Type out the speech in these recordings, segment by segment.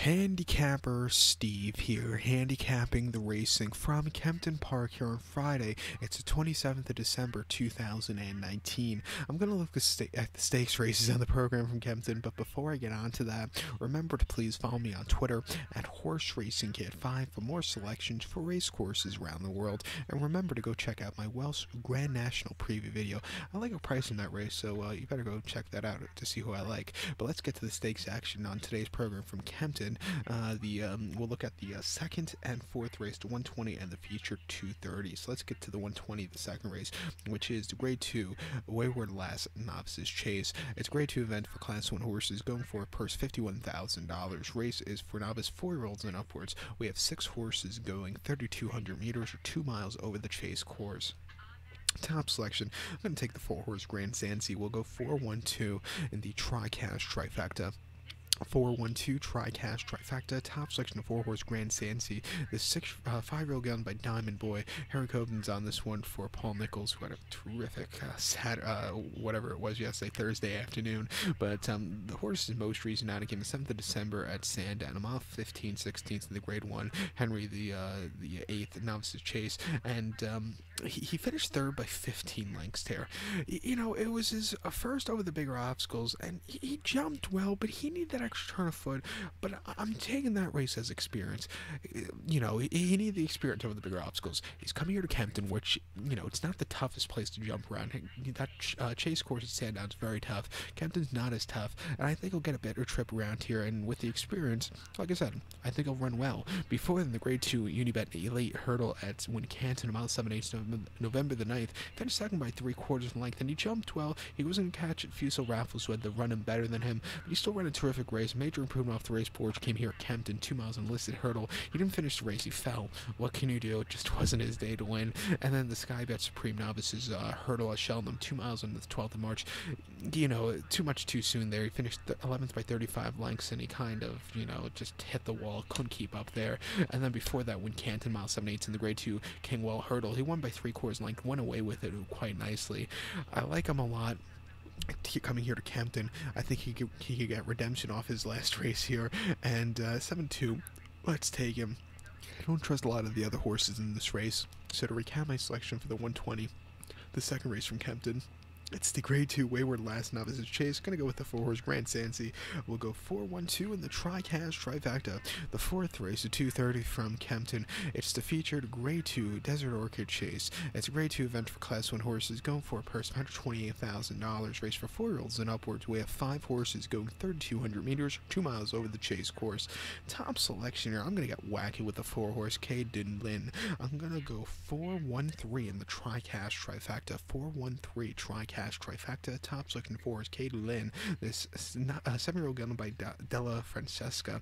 Handicapper Steve here, handicapping the racing from Kempton Park here on Friday. It's the 27th of December 2019. I'm going to look at the stakes races on the program from Kempton, but before I get on to that, remember to please follow me on Twitter at Horse Racing Kid 5 for more selections for race courses around the world. And remember to go check out my Welsh Grand National preview video. I like a price in that race, so you better go check that out to see who I like. But let's get to the stakes action on today's program from Kempton. We'll look at the second and fourth race, the 120 and the feature 230. So let's get to the 120, the second race, which is the Grade 2 Wayward Last Novices Chase. It's a Grade 2 event for Class 1 horses, going for a purse $51,000. Race is for novice 4-year-olds and upwards. We have 6 horses going 3,200 meters or 2 miles over the chase course. Top selection, I'm going to take the 4-horse Grand Zancy. We'll go 4-1-2 in the Tri-Cash Trifecta. 4-1-2 Tri-Cash Trifecta. Top selection of 4-horse Grand Zancy. The 5-year-old gun by Diamond Boy. Harry Coben's on this one for Paul Nichols, who had a terrific whatever it was yesterday, Thursday afternoon. But the horse's most recent outing the 7th of December at Sandown. A mile 15/16 in the Grade 1. Henry the 8th Novices Chase, and he finished third by 15 lengths there. You know, it was his first over the bigger obstacles, and he jumped well, but he needed that extra turn of foot. But I'm taking that race as experience. You know, he needed the experience over the bigger obstacles. He's coming here to Kempton, which, you know, it's not the toughest place to jump around. That chase course at Sandown's very tough. Kempton's not as tough, and I think he'll get a better trip around here. And with the experience, like I said, I think he'll run well. Before then, the Grade 2 Unibet Elite Hurdle at Wincanton, a mile 7/8, November the 9th, finished second by 3/4 in length, and he jumped well. He was going to catch Fusel Raffles, who had the running better than him, but he still ran a terrific race. Major improvement off the race porch. Came here at Kempton, 2 miles on listed hurdle. He didn't finish the race. He fell. What can you do? It just wasn't his day to win. And then the Sky Bet Supreme Novices hurdle at Cheltenham, 2 miles on the 12th of March. You know, too much too soon there. He finished 11th by 35 lengths, and he kind of, you know, just hit the wall. Couldn't keep up there. And then before that, Wincanton, mile 7/8 in the Grade 2 Kingwell hurdle. He won by 3/4 length. Went away with it quite nicely. I like him a lot. Coming here to Kempton, I think he could get redemption off his last race here. And 7-2, let's take him. I don't trust a lot of the other horses in this race, so to recap my selection for the 120, the second race from Kempton, it's the Grade 2 Wayward Last Novices Chase. Gonna go with the 4-horse Grand Zancy. We'll go 4-1-2 in the Tri-Cash Trifecta. The fourth race, the 230 from Kempton. It's the featured Grade 2 Desert Orchid Chase. It's a Grade 2 event for Class 1 horses, going for a purse of $128,000. Race for 4-year-olds and upwards. We have 5 horses going 3,200 meters, 2 miles over the chase course. Top selection here, I'm gonna get wacky with the 4-horse Caden Lynn. I'm gonna go 4-1-3 in the Tri-Cash Trifecta. 4-1-3 Tri-Cash Trifecta. Top selection for is Kate Lynn. This 7-year-old gun by Della Francesca.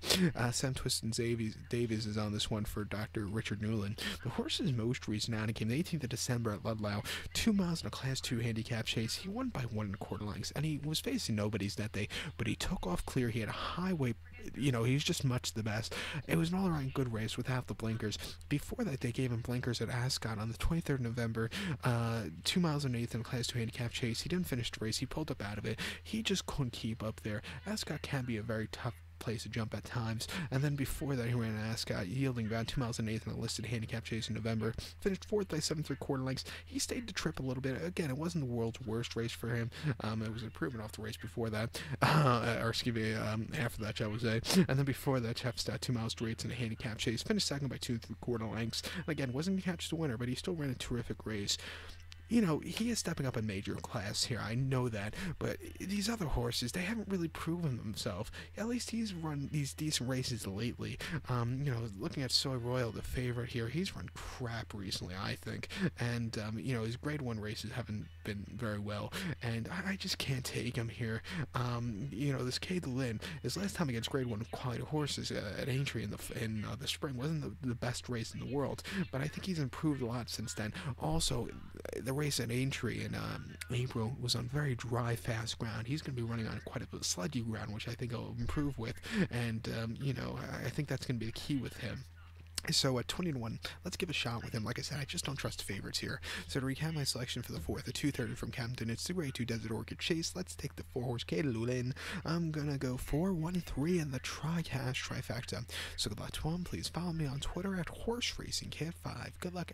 Sam Twiston Davies is on this one for Dr. Richard Newland. The horse's most recent outing came the 18th of December at Ludlow. 2 miles in a Class 2 handicap chase. He won by 1 1/4 lengths, and he was facing nobodies that day, but he took off clear. He had a highway. You know, he's just much the best. It was an all-around good race without the blinkers. Before that, they gave him blinkers at Ascot on the 23rd of November. 2 miles and 1/8 in a Class 2 handicap chase. He didn't finish the race. He pulled up out of it. He just couldn't keep up there. Ascot can be a very tough place to jump at times. And then before that, he ran Ascot, yielding about 2 miles and 1/8 in a listed handicap chase in November. Finished 4th by 7 3/4 lengths. He stayed the trip a little bit. Again, it wasn't the world's worst race for him. It was an improvement off the race before that. Or excuse me, after that, shall we say. And then before that, Chepstow, 2 miles straight in a handicap chase. Finished second by 2 3/4 lengths. And again, wasn't going to catch the winner, but he still ran a terrific race. You know, he is stepping up in major class here, I know that, but these other horses, they haven't really proven themselves. At least he's run these decent races lately. You know, looking at Soy Royal, the favorite here, he's run crap recently, I think, and, you know, his Grade 1 races haven't been very well, and I just can't take him here. You know, this Cade Lynn, his last time against Grade 1 quality horses at Aintree in the spring wasn't the best race in the world, but I think he's improved a lot since then. Also, the race at Aintree in April was on very dry, fast ground. He's going to be running on quite a bit of sludgy ground, which I think he'll improve with, and, you know, I think that's going to be the key with him. So at 20 to 1, let's give a shot with him. Like I said, I just don't trust favorites here. So to recap my selection for the 4th, the 230 from Kempton, it's the Grade 2 Desert Orchid Chase. Let's take the 4-horse Lulin. I'm gonna go 4, 1, and 3 in the trifecta. So good luck to him. Please follow me on Twitter at HorseRacingKid5. Good luck.